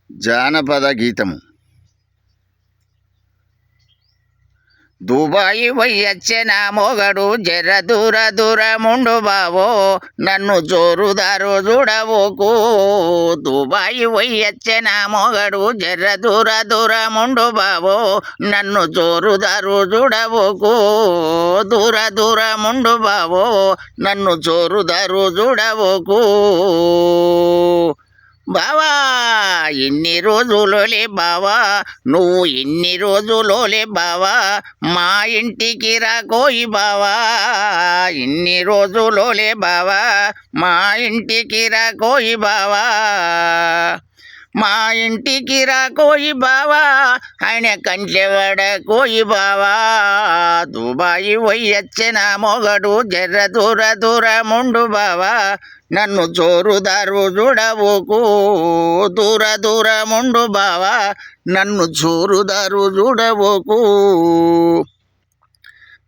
జానపద గీతము. దుబాయి వయ్యచ్చే నా మొగడు జర్ర దూరముండు బావో, నన్ను జోరుదారు చూడవోకు. దుబాయి వయ్యచ్చే నా మొగడు జర్ర దూరముండు బావో, నన్ను జోరుదారు చూడవోకు. దూరముండు బావో, నన్ను జోరుదారు చూడవోకు. బావా ఇన్ని రోజులోలే బావా, నువ్వు ఇన్ని రోజులోలే బావా, మా ఇంటికి రాకోయి బావా. ఇన్ని రోజులోలే బావా, మా ఇంటికి రాకోయి బావా. మా ఇంటికి రాకోయి బావా, ఆయన కంచెవడ కోయి బావా. దుబాయి వయ్యచ్చే నా మొగడు జర్ర దూరముండు బావా, నన్ను జోరుదారు చూడవోకు. దూరముండు బావా, నన్ను జోరుదారు చూడవోకు.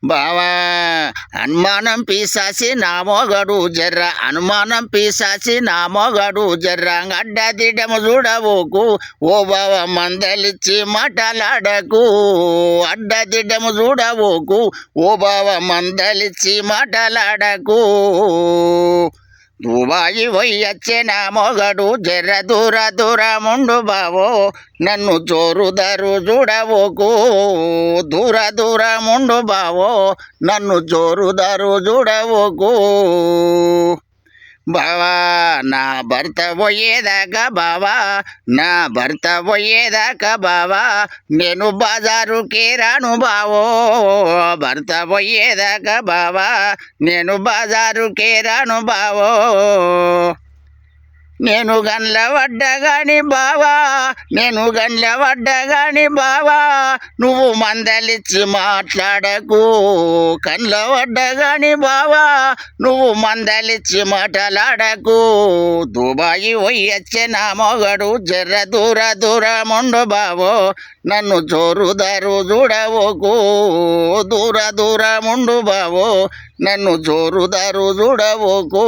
బావా అనుమానం పీసాసి నా మొగడు జర్ర, అనుమానం పీసాసి నా మొగడు జర్ర, అడ్డదిడ్డము చూడవోకు. ఓ బావ మందలిచ్చి మాటలాడకు, అడ్డదిడ్డము చూడవోకు. ఓ బావ మందలిచ్చి మాటలాడకు. దుబాయి వయ్యచ్చే నా మొగడు జర్ర దూరముండు బావో, నన్ను జోరుదారు చూడవోకు. దూరముండు బావో, నన్ను జోరుదారు చూడవోకు. బావా నా భర్త పోయేదాకా బావా, నా భర్త పోయేదాకా బావా, నేను బజారుకే రాను బావో. భర్త పోయేదాకా బావా, నేను బజారుకే రాను బావో. నేను గండ్ల పడ్డగాని బావా, నేను గండ్ల పడ్డగాని బావా, నువ్వు మందలిచ్చి మాట్లాడకు. కండ్ల పడ్డగాని బావా, నువ్వు మందలిచ్చి మాటలాడకు. దుబాయి వయ్యచ్చే నా మొగడు జర్ర దూరముండు బావో, నన్ను జోరుదారు చూడవోకు. దూరముండు బావో, నన్ను జోరుదారు చూడవోకు.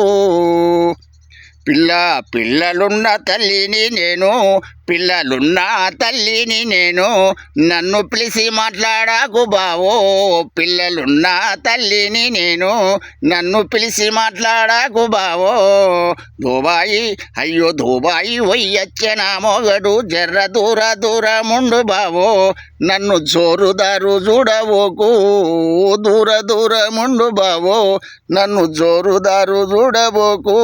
పిల్లలున్న తల్లిని నేను, పిల్లలున్న తల్లిని నేను, నన్ను పిలిచి మాట్లాడకు బావో. పిల్లలున్న తల్లిని నేను, నన్ను పిలిచి మాట్లాడకు బావో. దుబాయి అయ్యో దుబాయి వయ్యచ్చే నా మొగడు జర్ర దూరముండు బావో, నన్ను జోరుదారు చూడవోకు. దూరముండు బావో, నన్ను జోరుదారు చూడవోకు.